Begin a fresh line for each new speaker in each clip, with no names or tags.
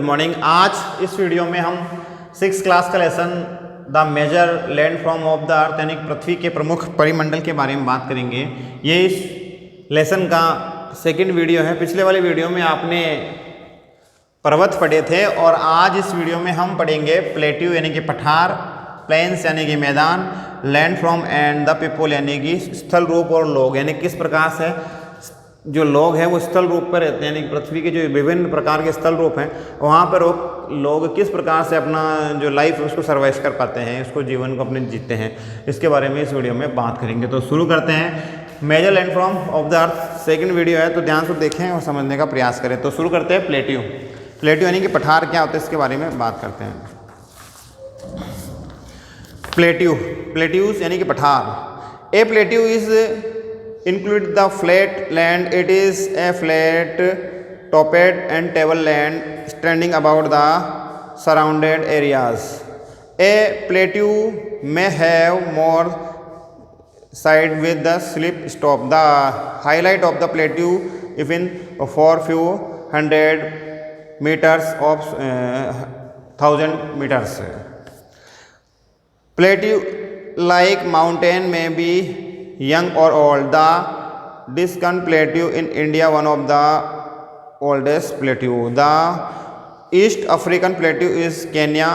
Good morning. आज इस video में हम 6th क्लास का lesson the major landform of the earth यानी पृथ्वी के प्रमुख परिमंडल के बारे में बात करेंगे। ये इस लेसन का सेकंड वीडियो है। पिछले वाले वीडियो में आपने पर्वत पढ़े थे और आज इस वीडियो में हम पढ़ेंगे प्लेट्यू यानी कि पठार, प्लेन्स यानी कि मैदान, land from and the people यानी कि स्थल रूप और लोग यानी किस प्रकार से जो लोग हैं वो स्थल रूप पर रहते हैं, यानी पृथ्वी के जो विभिन्न प्रकार के स्थल रूप हैं वहाँ पर लोग किस प्रकार से अपना जो लाइफ है उसको सर्वाइव कर पाते हैं, उसको जीवन को अपने जीते हैं, इसके बारे में इस वीडियो में बात करेंगे। तो शुरू करते हैं। Major landform of the earth second video है, तो ध्यान से देखें और समझने का प्रयास करें। तो शुरू करते हैं प्लेट्यू। प्लेट्यू यानी कि पठार क्या होता है इसके बारे में बात करते हैं। प्लेट्यूज यानी कि पठार। A plateau is include the flat land. It is a flat topped and table land standing about the surrounded areas. A plateau may have more side with the slip stop. The highlight of the plateau even for few hundred meters of 1000 meters. Plateau like mountain may be young or old. The Deccan Plateau in India, one of the oldest plateau. The East African Plateau is Kenya,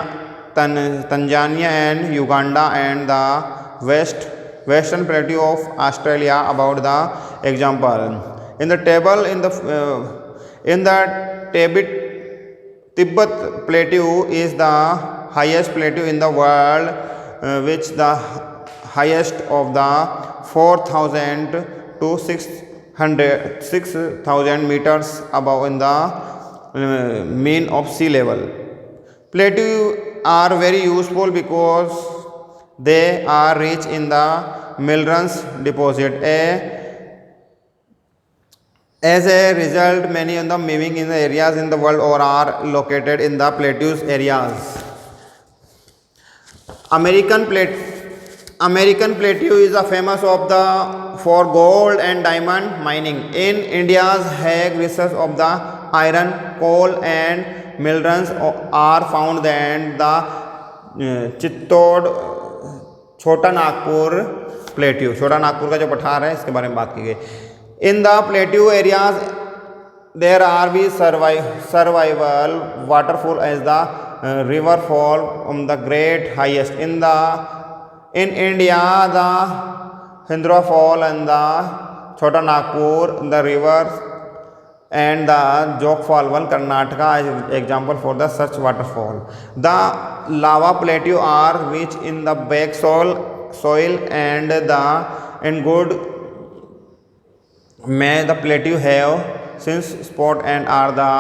Tanzania and Uganda, and the Western Plateau of Australia. About the example in the table in the Tibet Plateau is the highest plateau in the world, which the highest of the 4,000 to 6,000 meters above in the mean of sea level. Plateaus are very useful because they are rich in the minerals deposit. As a result, many of the living in the areas in the world or are located in the plateaus areas. American Plateau is a famous of the for gold and diamond mining. In India's Hague research of the iron, coal and minerals are found and the Chittor छोटा Nagpur plateau, छोटा नागपुर का जो पठार है इसके बारे में बात की गई। In the plateau areas there are be several waterfall as the river fall on the great highest in India, the Hindra Fall and the Chota Nagpur, the rivers and the Jog Fall, one Karnataka is example for the such waterfall. The lava plateau are rich in the back soil and in good may the plateau have since spot and are the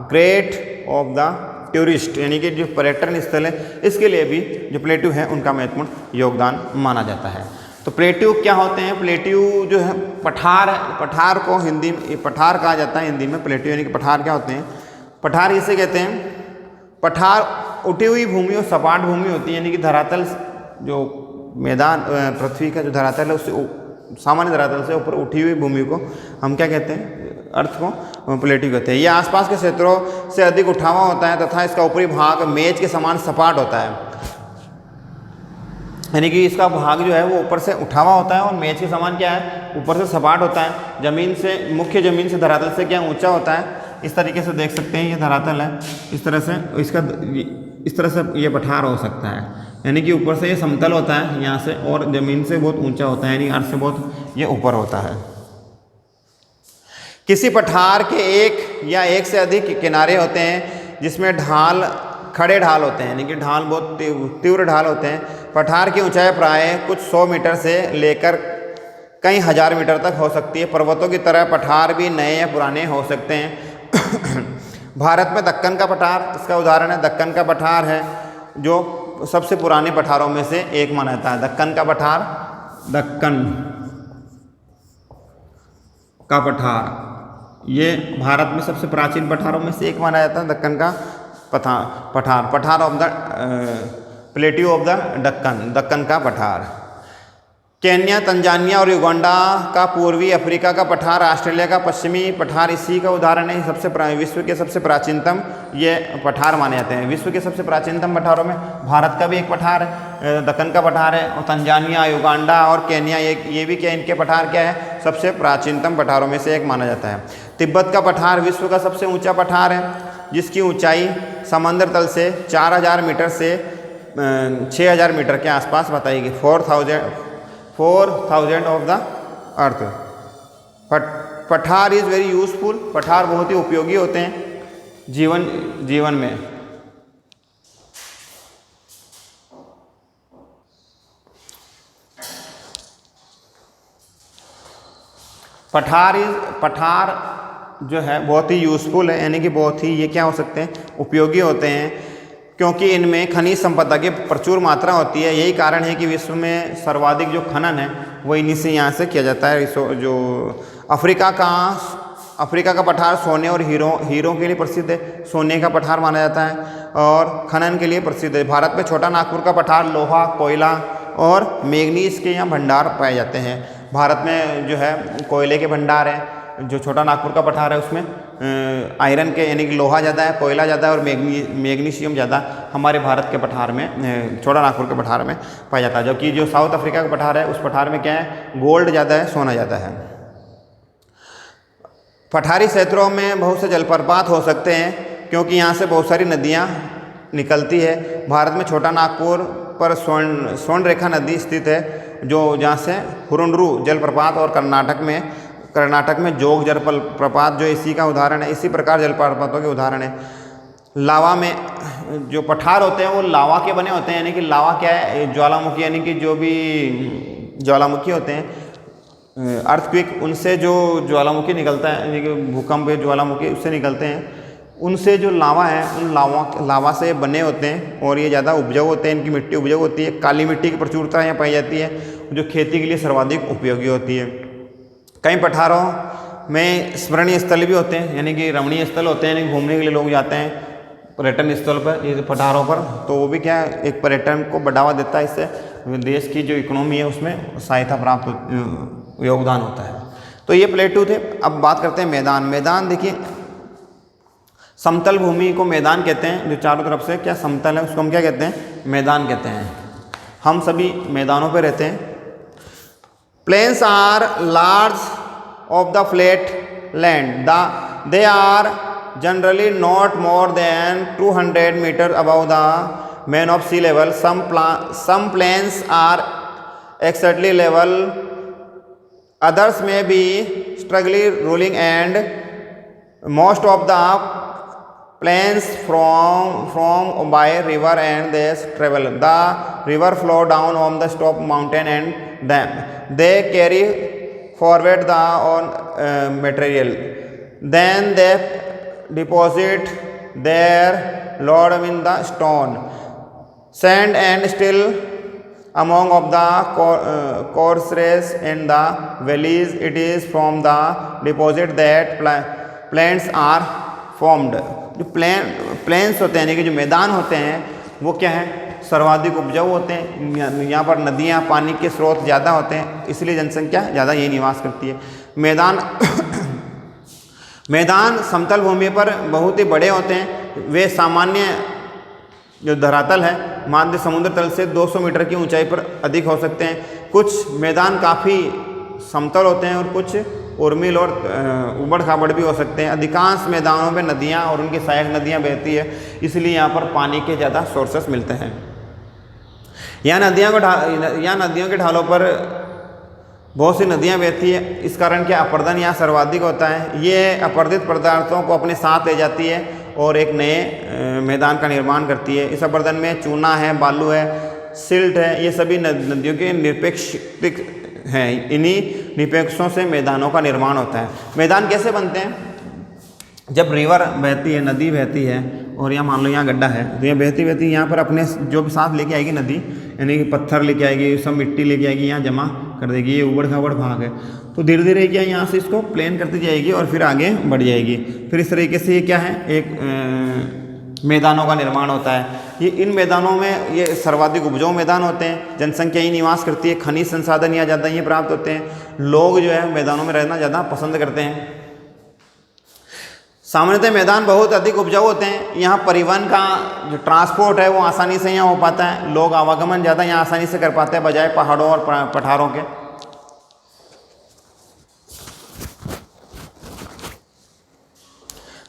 great of the tourist यानी कि जो पर्यटन स्थल है इसके लिए भी जो प्लेट्यू हैं उनका महत्वपूर्ण योगदान माना जाता है। तो प्लेट्यू क्या होते हैं? प्लेट्यू जो है पठार है, पठार को हिंदी में पठार कहा जाता है। हिंदी में प्लेट्यू यानी कि पठार क्या होते हैं? पठार किसे कहते हैं? पठार उठी हुई भूमि और सपाट भूमि होती है, यानी कि धरातल जो मैदान पृथ्वी का जो धरातल है उससे सामान्य धरातल से ऊपर उठी हुई भूमि को हम क्या कहते हैं? अर्थ को प्लेट्यू कहते हैं। ये आसपास के क्षेत्रों से अधिक उठावा होता है तथा इसका ऊपरी भाग मेज के समान सपाट होता है, यानी कि इसका भाग जो है वो ऊपर से उठावा होता है और मेज के समान क्या है? ऊपर से सपाट होता है। जमीन से मुख्य जमीन से धरातल से क्या ऊंचा होता है, इस तरीके से देख सकते हैं। ये धरातल है, इस तरह से इस तरह से ये पठार हो सकता है, यानी कि ऊपर से ये समतल होता है यहाँ से और ज़मीन से बहुत ऊंचा होता है, यानी अर्थ से बहुत ये ऊपर होता है। किसी पठार के एक या एक से अधिक किनारे होते हैं जिसमें खड़े ढाल होते हैं, यानी कि ढाल बहुत तीव्र ढाल होते हैं। पठार की ऊंचाई प्राय कुछ 100 मीटर से लेकर कई हज़ार मीटर तक हो सकती है। पर्वतों की तरह पठार भी नए या पुराने हो सकते हैं। भारत में दक्कन का पठार इसका उदाहरण है। दक्कन का पठार है जो सबसे पुराने पठारों में से एक माना जाता है। दक्कन का पठार, दक्कन का पठार ये भारत में सबसे प्राचीन पठारों में से एक माना जाता है। दक्कन का पठार of the plateau of the Deccan, Deccan का पठार। केन्या, तंजानिया और युगांडा का पूर्वी अफ्रीका का पठार, ऑस्ट्रेलिया का पश्चिमी पठार इसी का उदाहरण है। विश्व के सबसे प्राचीनतम ये पठार माने जाते हैं। विश्व के सबसे प्राचीनतम पठारों में भारत का भी एक पठार है, दक्कन का पठार है, और तंजानिया, युगांडा और केन्या ये भी क्या, इनके पठार क्या है, सबसे प्राचीनतम पठारों में से एक माना जाता है। तिब्बत का पठार विश्व का सबसे ऊँचा पठार है, जिसकी ऊँचाई समंदर तल से 4000 मीटर से 6000 मीटर के आसपास बताई गई। 4000 ऑफ द अर्थ। पठार इज़ वेरी यूजफुल, पठार बहुत ही उपयोगी होते हैं जीवन में। पठार जो है बहुत ही यूजफुल है, यानी कि बहुत ही ये क्या हो सकते हैं, उपयोगी होते हैं, क्योंकि इनमें खनिज संपदा की प्रचुर मात्रा होती है। यही कारण है कि विश्व में सर्वाधिक जो खनन है वो इन्हीं से यहाँ से किया जाता है। जो अफ्रीका का पठार सोने और हीरों के लिए प्रसिद्ध है, सोने का पठार माना जाता है और खनन के लिए प्रसिद्ध है। भारत में छोटा नागपुर का पठार लोहा, कोयला और मैंगनीज के यहाँ भंडार पाए जाते हैं। भारत में जो है कोयले के भंडार हैं। जो छोटा नागपुर का पठार है उसमें आयरन के यानी कि लोहा ज़्यादा है, कोयला ज़्यादा है और मैग्नीशियम ज़्यादा हमारे भारत के पठार में, छोटा नागपुर के पठार में पाया जाता है। जबकि जो साउथ अफ्रीका का पठार है उस पठार में क्या है, गोल्ड ज़्यादा है, सोना ज़्यादा है। पठारी क्षेत्रों में बहुत से जलप्रपात हो सकते हैं, क्योंकि यहाँ से बहुत सारी नदियाँ निकलती है। भारत में छोटा नागपुर पर स्वर्ण रेखा नदी स्थित है, जो जहाँ से हुरुंडरू जलप्रपात, और कर्नाटक में जोग जलप्रपात जो इसी का उदाहरण है। इसी प्रकार जलप्रपातों के उदाहरण है। लावा में जो पठार होते हैं वो लावा के बने होते हैं, यानी कि लावा क्या है, ज्वालामुखी, यानी कि जो भी ज्वालामुखी होते हैं, अर्थक्वेक, उनसे जो ज्वालामुखी निकलता है, यानी कि भूकंप ज्वालामुखी उससे निकलते हैं, उनसे जो लावा है उन लावा से बने होते हैं और ये ज़्यादा उपजाऊ होते हैं। इनकी मिट्टी उपजाऊ होती है। काली मिट्टी की प्रचुरता यहाँ पाई जाती है, जो खेती के लिए सर्वाधिक उपयोगी होती है। कई पठारों में स्मरणीय स्थल भी होते हैं, यानी कि रमणीय स्थल होते हैं, यानी घूमने के लिए लोग जाते हैं पर्यटन स्थल पर, ये पठारों पर, तो वो भी क्या है, एक पर्यटन को बढ़ावा देता है। इससे देश की जो इकोनॉमी है उसमें सहायता प्राप्त योगदान होता है। तो ये प्लेटू थे। अब बात करते हैं मैदान। देखिए, समतल भूमि को मैदान कहते हैं, जो चारों तरफ से क्या समतल है उसको हम क्या कहते हैं, मैदान कहते हैं। हम सभी मैदानों पर रहते हैं। Plains are large of the flat land, they are generally not more than 200 metre above the mean of sea level. Some plains are exactly level, others may be struggling rolling, and most of the plains from by river and they travel. The river flow down on the top mountain and they carry forward the material. Then they deposit their load in the stone, sand and still among of the courses in the valleys. It is from the deposit that plants are formed. जो planes होते हैं, यानी कि जो मैदान होते हैं, वो क्या है, सर्वाधिक उपजाऊ होते हैं। यहाँ पर नदियाँ, पानी के स्रोत ज़्यादा होते हैं, इसलिए जनसंख्या ज़्यादा यही निवास करती है। मैदान समतल भूमि पर बहुत ही बड़े होते हैं। वे सामान्य जो धरातल है माध्य समुद्र तल से 200 मीटर की ऊंचाई पर अधिक हो सकते हैं। कुछ मैदान काफ़ी समतल होते हैं और कुछ उर्मिल और उबड़ खाबड़ भी हो सकते हैं। अधिकांश मैदानों में नदियाँ और उनकी सहायक नदियाँ बहती है, इसलिए यहाँ पर पानी के ज़्यादा सोर्सेस मिलते हैं। यहाँ नदियों के ढालों पर बहुत सी नदियाँ बहती है, इस कारण क्या अपर्दन यहाँ सर्वाधिक होता है। ये अपर्दित पदार्थों को अपने साथ ले जाती है और एक नए मैदान का निर्माण करती है। इस अपर्दन में चूना है, बालू है, सिल्ट है, ये सभी नदियों के निरपेक्ष हैं। इन्हीं निरपेक्षों से मैदानों का निर्माण होता है। मैदान कैसे बनते हैं? जब रिवर बहती है, नदी बहती है, और यहाँ मान लो यहाँ गड्ढा है, तो यहाँ बहती यहाँ पर अपने जो भी साथ लेके आएगी नदी, यानी कि पत्थर लेके आएगी, सब मिट्टी लेके आएगी, यहाँ जमा कर देगी। ये उबड़ खाबड़ भाग है, तो धीरे धीरे क्या यहाँ से इसको प्लेन करती जाएगी और फिर आगे बढ़ जाएगी। फिर इस तरीके से ये क्या है, एक मैदानों का निर्माण होता है। ये इन मैदानों में ये सर्वाधिक उपजाऊ मैदान होते हैं, जनसंख्या ही निवास करती है, खनिज संसाधन यहाँ ज़्यादा ये प्राप्त होते हैं, लोग जो है मैदानों में रहना ज़्यादा पसंद करते हैं। सामान्यतः मैदान बहुत अधिक उपजाऊ होते हैं, यहाँ परिवहन का जो ट्रांसपोर्ट है वो आसानी से यहाँ हो पाता है, लोग आवागमन ज़्यादा यहाँ आसानी से कर पाते हैं बजाय पहाड़ों और पठारों के।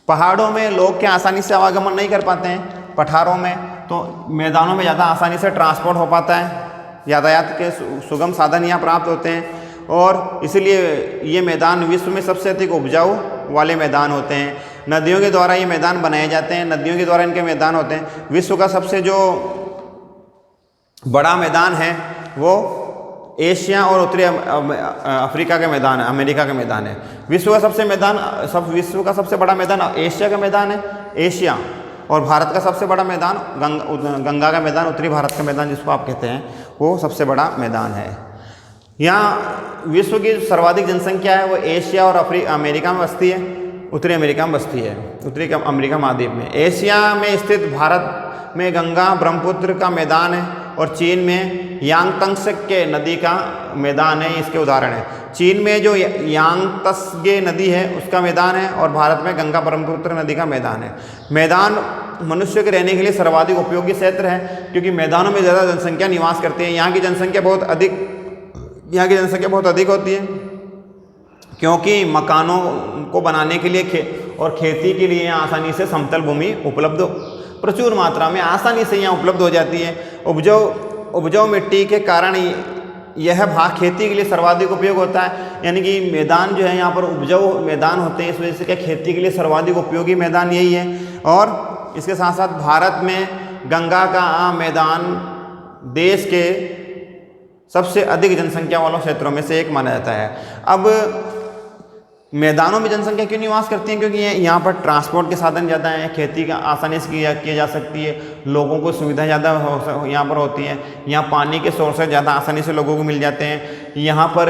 पहाड़ों में लोग क्या आसानी से आवागमन नहीं कर पाते हैं, पठारों में तो मैदानों में ज़्यादा आसानी से ट्रांसपोर्ट हो पाता है, यातायात के सुगम साधन यहाँ प्राप्त होते हैं और इसलिए ये मैदान विश्व में सबसे अधिक उपजाऊ वाले मैदान होते हैं। नदियों के द्वारा ये मैदान बनाए जाते हैं, नदियों के द्वारा इनके मैदान होते हैं। विश्व का सबसे जो बड़ा मैदान है वो एशिया और उत्तरी अफ्रीका के मैदान है, अमेरिका का मैदान है। विश्व का सबसे बड़ा मैदान एशिया का मैदान है, एशिया, और भारत का सबसे बड़ा मैदान गंगा का मैदान, उत्तरी भारत का मैदान जिसको आप कहते हैं, वो सबसे बड़ा मैदान है। यहाँ विश्व की सर्वाधिक जनसंख्या है वो एशिया और अमेरिका में बसती है, उत्तरी अमेरिका में बसती है, उत्तरी अमेरिका महाद्वीप में। एशिया में स्थित भारत में गंगा ब्रह्मपुत्र का मैदान है और चीन में यांगत्से नदी का मैदान है, इसके उदाहरण है। चीन में जो यांगत्से नदी है उसका मैदान है और भारत में गंगा ब्रह्मपुत्र नदी का मैदान है। मैदान मनुष्य के रहने के लिए सर्वाधिक उपयोगी क्षेत्र है क्योंकि मैदानों में ज़्यादा जनसंख्या निवास करती है। यहाँ की जनसंख्या बहुत अधिक होती है क्योंकि मकानों को बनाने के लिए और खेती के लिए यहाँ आसानी से समतल भूमि उपलब्ध प्रचुर मात्रा में आसानी से यहाँ उपलब्ध हो जाती है। उपजाऊ मिट्टी के कारण यह भाग खेती के लिए सर्वाधिक उपयोग होता है, यानी कि मैदान जो है यहाँ पर उपजाऊ मैदान होते हैं, इस वजह से क्या खेती के लिए सर्वाधिक उपयोगी मैदान यही है। और इसके साथ साथ भारत में गंगा का मैदान देश के सबसे अधिक जनसंख्या वालों क्षेत्रों में से एक माना जाता है। अब मैदानों में जनसंख्या क्यों निवास करती है? क्योंकि यहाँ पर ट्रांसपोर्ट के साधन ज़्यादा हैं, खेती का आसानी से की जा सकती है, लोगों को सुविधा ज़्यादा यहाँ पर होती है। यहाँ पानी के सोर्सेज ज़्यादा आसानी से लोगों को मिल जाते हैं। यहाँ पर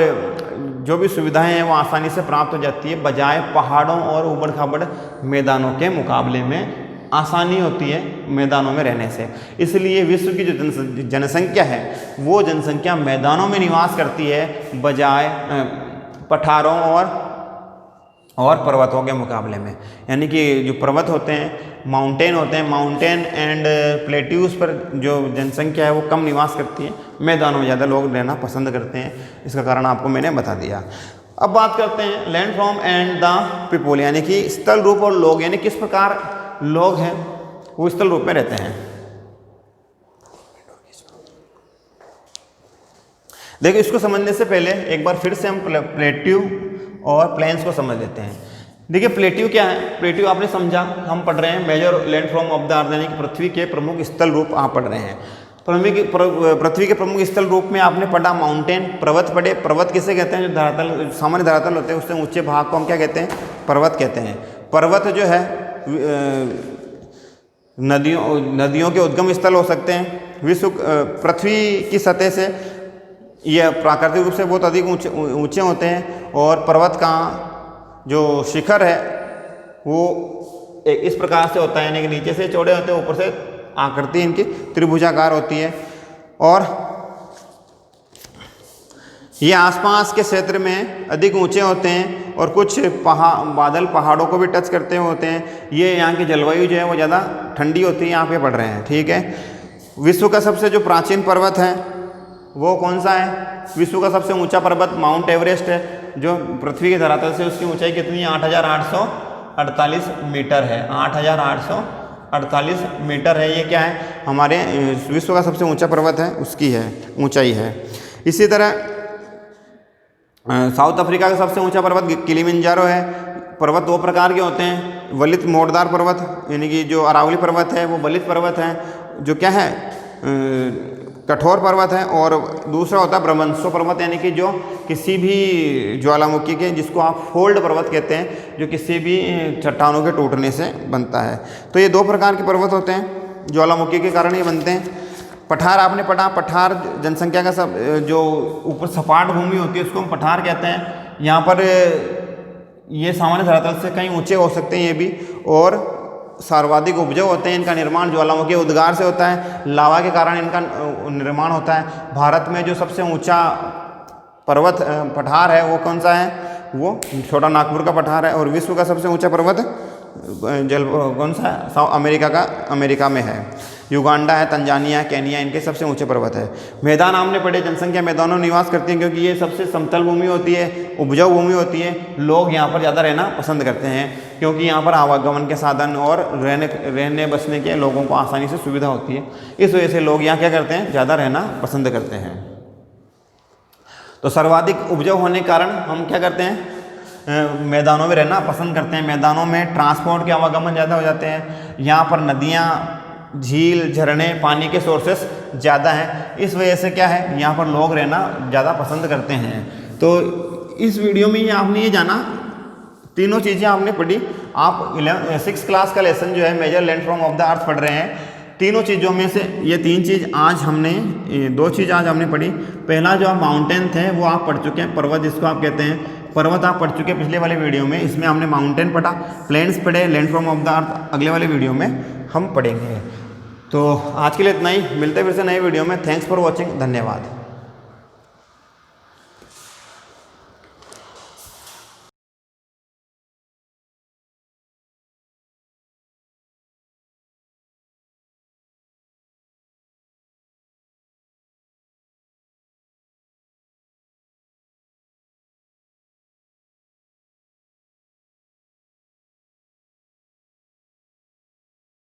जो भी सुविधाएं हैं वो आसानी से प्राप्त हो जाती है बजाय पहाड़ों और ऊबड़ खाबड़ मैदानों के मुकाबले में आसानी होती है मैदानों में रहने से। इसलिए विश्व की जो जनसंख्या है वो जनसंख्या मैदानों में निवास करती है बजाय पठारों और पर्वतों के मुकाबले में। यानी कि जो पर्वत होते हैं, माउंटेन एंड प्लेट्यूज पर जो जनसंख्या है वो कम निवास करती है, मैदानों में ज़्यादा लोग रहना पसंद करते हैं। इसका कारण आपको मैंने बता दिया। अब बात करते हैं land form and the people, यानी कि स्थल रूप और लोग, यानी किस प्रकार लोग हैं वो स्थल रूप में रहते हैं। देखिए, इसको समझने से पहले एक बार फिर से हम प्लेट्यू और प्लेन्स को समझ लेते हैं। देखिए, प्लेट्यू क्या है? प्लेट्यू आपने समझा, हम पढ़ रहे हैं major landform of the earth, यानी कि पृथ्वी के प्रमुख स्थल रूप आप पढ़ रहे हैं। पृथ्वी के प्रमुख स्थल रूप में आपने पढ़ा माउंटेन, पर्वत पढ़े। पर्वत किसे कहते हैं? जो धरातल, सामान्य धरातल होते हैं उससे ऊंचे भाग को हम क्या कहते हैं? पर्वत कहते हैं। पर्वत जो है नदियों के उद्गम स्थल हो सकते हैं। पृथ्वी की सतह से यह प्राकृतिक रूप से बहुत अधिक ऊंचे होते हैं और पर्वत का जो शिखर है वो इस प्रकार से होता है, यानी कि नीचे से चौड़े होते हैं, ऊपर से आकृति इनकी त्रिभुजाकार होती है। और ये आसपास के क्षेत्र में अधिक ऊंचे होते हैं और कुछ बादल पहाड़ों को भी टच करते होते हैं। ये यहाँ की जलवायु जो है वो ज़्यादा ठंडी होती है, यहाँ पे पढ़ रहे हैं, ठीक है। विश्व का सबसे जो प्राचीन पर्वत है वो कौन सा है? विश्व का सबसे ऊंचा पर्वत माउंट एवरेस्ट है, जो पृथ्वी के धरातल से उसकी ऊंचाई कितनी है? 8,848 मीटर है। 8,848 मीटर है। ये क्या है? हमारे विश्व का सबसे ऊंचा पर्वत है, उसकी है ऊंचाई है। इसी तरह साउथ अफ्रीका का सबसे ऊंचा पर्वत किलिमंजारो है। पर्वत दो प्रकार के होते हैं, वलित मोड़दार पर्वत, यानी कि जो अरावली पर्वत है वो वलित पर्वत है, जो क्या है कठोर पर्वत है, और दूसरा होता है ब्रह्मंसो पर्वत, यानी कि जो किसी भी ज्वालामुखी के, जिसको आप फोल्ड पर्वत कहते हैं, जो किसी भी चट्टानों के टूटने से बनता है। तो ये दो प्रकार के पर्वत होते हैं, ज्वालामुखी के कारण ये बनते हैं। पठार आपने पढ़ा, पठार जनसंख्या का सब जो ऊपर सपाट भूमि होती है उसको हम पठार कहते हैं। यहाँ पर ये सामान्य धरातल से कहीं ऊंचे हो सकते हैं ये भी, और सर्वाधिक उपजाऊ होते हैं। इनका निर्माण ज्वालामुखी उद्गार से होता है, लावा के कारण इनका निर्माण होता है। भारत में जो सबसे ऊंचा पर्वत पठार है वो कौन सा है? वो छोटा नागपुर का पठार है। और विश्व का सबसे ऊंचा पर्वत कौन सा है? साउथ अमेरिका का, अमेरिका में है। युगांडा है, तंजानिया, केनिया, इनके सबसे ऊंचे पर्वत है। मैदान हमने पढ़े, जनसंख्या मैदानों में निवास करती है क्योंकि ये सबसे समतल भूमि होती है, उपजाऊ भूमि होती है। लोग यहाँ पर ज़्यादा रहना पसंद करते हैं क्योंकि यहाँ पर आवागमन के साधन और रहने बसने के लोगों को आसानी से सुविधा होती है। इस वजह से लोग यहाँ क्या करते हैं? ज़्यादा रहना पसंद करते हैं। तो सर्वाधिक उपजाऊ होने के कारण हम क्या करते हैं? मैदानों में रहना पसंद करते हैं। मैदानों में ट्रांसपोर्ट के आवागमन ज़्यादा हो जाते हैं। यहाँ पर नदियाँ, झील, झरने, पानी के सोर्सेस ज़्यादा हैं। इस वजह से क्या है? यहाँ पर लोग रहना ज़्यादा पसंद करते हैं। तो इस वीडियो में आपने ये जाना, तीनों चीज़ें आपने पढ़ी। आप 6th क्लास का लेसन जो है major landform of the earth पढ़ रहे हैं। तीनों चीज़ों में से ये 3 चीज़ आज हमने, 2 चीज़ आज हमने पढ़ी। पहला जो आप माउंटेन थे वो आप पढ़ चुके हैं, पर्वत जिसको आप कहते हैं, पर्वत आप पढ़ चुके हैं पिछले वाले वीडियो में। इसमें हमने माउंटेन पढ़ा, प्लेन्स पढ़े, लैंडफॉर्म ऑफ द अर्थ अगले वाले वीडियो में हम पढ़ेंगे। तो आज के लिए इतना ही, मिलते हैं फिर से नए वीडियो में। थैंक्स फॉर वॉचिंग, धन्यवाद।